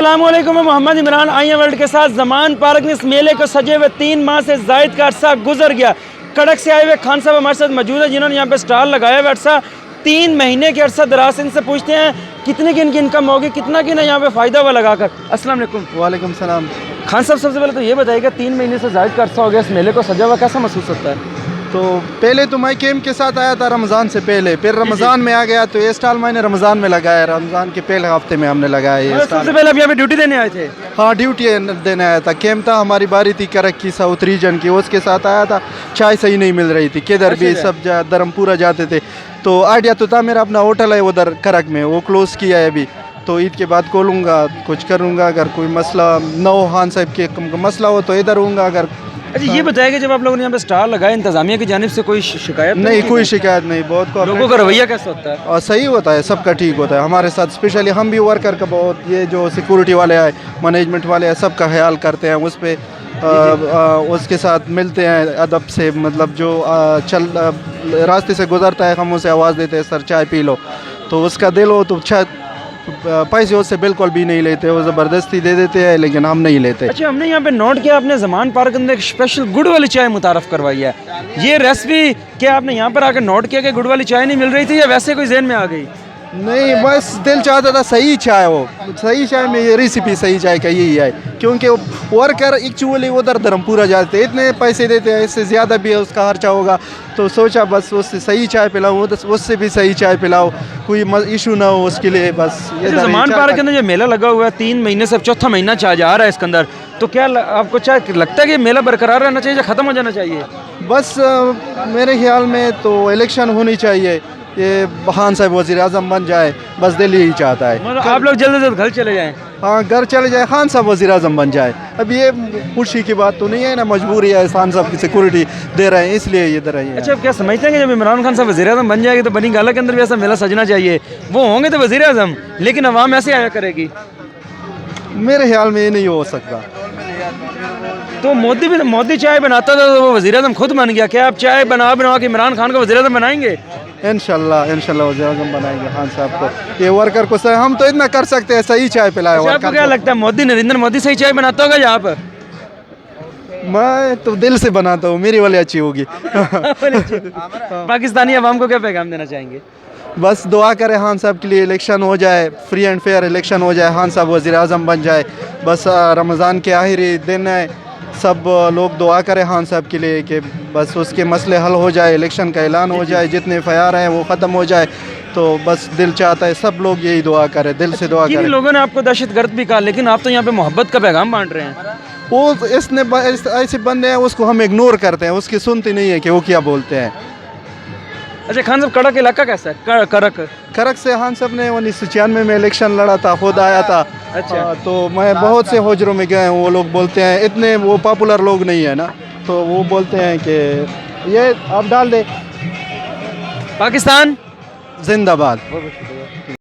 السلام علیکم، میں محمد عمران آئی ورلڈ کے ساتھ زمان پارک میں اس میلے کو سجے ہوئے 3 ماہ سے زائد کا عرصہ گزر گیا۔ کڑک سے آئے ہوئے خان صاحب ہمارے ساتھ موجود ہیں جنہوں نے یہاں پہ سٹال لگایا ہوا عرصہ 3 مہینے کے عرصہ دراز۔ ان سے پوچھتے ہیں کتنے کی ان کی انکم ہوگی، کتنا کی نا یہاں پہ فائدہ ہوا لگا کر۔ السلام علیکم۔ وعلیکم السلام۔ خان صاحب سب سے پہلے تو یہ بتائیے کہ 3 مہینے سے زائد کا عرصہ ہو گیا اس میلے کو سجا ہوا، کیسا محسوس ہوتا ہے؟ تو پہلے تو میں کیمپ کے ساتھ آیا تھا رمضان سے پہلے، پھر رمضان میں آ گیا تو یہ اسٹال میں نے رمضان میں لگایا، رمضان کے پہلے ہفتے میں ہم نے لگایا یہ سب اسٹال۔ سے پہلے اب یہاں پہ ڈیوٹی دینے آئے تھے؟ ہاں ڈیوٹی دینے آیا تھا، کیمپ تھا، ہماری باری تھی کرک کی ساؤتھ ریجن کی، اس کے ساتھ آیا تھا۔ چائے صحیح نہیں مل رہی تھی، کدھر بھی سب درم پورا جاتے تھے، تو آئیڈیا تو تھا میرا اپنا ہوٹل ہے ادھر کرک میں، وہ کلوز کیا ہے ابھی، تو عید کے بعد کھولوں گا، کچھ کروں گا، اگر کوئی مسئلہ نہ ہو خان صاحب کے مسئلہ ہو تو ادھر ہوں گا۔ اگر اچھا یہ بتائیں کہ جب آپ لوگوں نے یہاں پہ سٹال لگایا انتظامیہ کی جانب سے کوئی شکایت نہیں، کوئی شکایت نہیں، بہت لوگوں کا رویہ کیسا ہوتا ہے؟ اور صحیح ہوتا ہے، سب کا ٹھیک ہوتا ہے ہمارے ساتھ، اسپیشلی ہم بھی ورکر کا بہت، یہ جو سیکورٹی والے آئے، مینجمنٹ والے ہیں، سب کا خیال کرتے ہیں، اس پہ اس کے ساتھ ملتے ہیں ادب سے، مطلب جو راستے سے گزرتا ہے ہم اسے آواز دیتے ہیں سر چائے پی لو، تو اس کا دل ہو تو پیسے اس سے بالکل بھی نہیں لیتے، وہ زبردستی دے دیتے ہیں لیکن ہم نہیں لیتے۔ اچھا ہم نے یہاں پہ نوٹ کیا آپ نے زمان پارک اندر ایک اسپیشل گڑ والی چائے متعارف کروائی ہے، یہ ریسپی کیا آپ نے یہاں پر آ کے نوٹ کیا کہ گڑ والی چائے نہیں مل رہی تھی یا ویسے کوئی ذہن میں آ گئی؟ نہیں، بس دل چاہتا تھا صحیح چائے ہو، صحیح چائے میں یہ ریسیپی صحیح چائے کا یہی ہے، کیونکہ ورکر ایکچولی ادھر درم پورا جاتے ہیں، اتنے پیسے دیتے ہیں، اس سے زیادہ بھی اس کا خرچہ ہوگا، تو سوچا بس اس سے صحیح چائے پلاؤں، اس سے بھی صحیح چائے پلاؤ، کوئی ایشو نہ ہو اس کے لیے، بس۔ زمان پارک کے اندر جو میلہ لگا ہوا ہے 3 مہینے سے 4تھا مہینہ جا رہا ہے اس کے اندر، تو کیا آپ کو لگتا ہے کہ یہ میلہ برقرار رہنا چاہیے یا ختم ہو جانا چاہیے؟ بس میرے خیال میں تو الیکشن ہونی چاہیے، یہ خان صاحب وزیر اعظم بن جائے، بس دل یہی چاہتا ہے۔ آپ لوگ جلد سے جلد گھر چلے جائیں؟ ہاں گھر چلے جائے، خان صاحب وزیر اعظم بن جائے، اب یہ خوشی کی بات تو نہیں ہے نا، مجبوری ہے، خان صاحب کی سیکورٹی دے رہے ہیں اس لیے یہ دے رہے ہیں۔ اچھا آپ کیا سمجھتے ہیں کہ جب عمران خان صاحب وزیر اعظم بن جائے گی تو بنی گالہ کے اندر بھی ایسا میلہ سجنا چاہیے؟ وہ ہوں گے تو وزیر اعظم لیکن عوام ایسے آیا کرے گی؟ میرے خیال میں یہ نہیں ہو سکتا۔ تو مودی چائے بناتا تھا تو وہ وزیر اعظم خود بن گیا، کیا آپ چائے بنا کے عمران خان کو وزیر اعظم بنائیں گے؟ انشاءاللہ وزیر اعظم بنائیں گے خان صاحب کو، یہ ورکر کو ہم تو اتنا کر سکتے ہیں، صحیح چائے پلائے۔ آپ کو کیا لگتا ہے نریندر مودی صحیح چائے بناتا ہوگا یا آپ؟ میں تو دل سے بناتا ہوں، میری والی اچھی ہوگی۔ پاکستانی عوام کو کیا پیغام دینا چاہیں گے؟ بس دعا کرے خان صاحب کے لیے الیکشن ہو جائے، فری اینڈ فیئر الیکشن ہو جائے، خان صاحب وزیر اعظم بن جائے، بس رمضان کے آخری دن ہے، سب لوگ دعا کرے خان صاحب کے لیے کہ بس اس کے مسئلے حل ہو جائے، الیکشن کا اعلان ہو جائے، جتنے فیار ہیں وہ ختم ہو جائے، تو بس دل چاہتا ہے سب لوگ یہی دعا کرے، دل سے دعا کرے۔ لوگوں نے آپ کو دہشت گرد بھی کہا لیکن آپ تو یہاں پہ محبت کا پیغام بانٹ رہے ہیں۔ وہ اس نے ایسے بندے ہیں، اس کو ہم اگنور کرتے ہیں، اس کی سنتے نہیں ہے کہ وہ کیا بولتے ہیں۔ اچھا خان صاحب کڑک علاقہ کیسا ہے؟ کرک سے خان صاحب نے 1996 میں الیکشن لڑا تھا، خود آیا تھا۔ اچھا تو میں بہت سے ہوجروں میں گئے ہوں، وہ لوگ بولتے ہیں اتنے وہ پاپولر لوگ نہیں ہیں نا، تو وہ بولتے ہیں کہ یہ آپ ڈال دیں پاکستان زندہ باد۔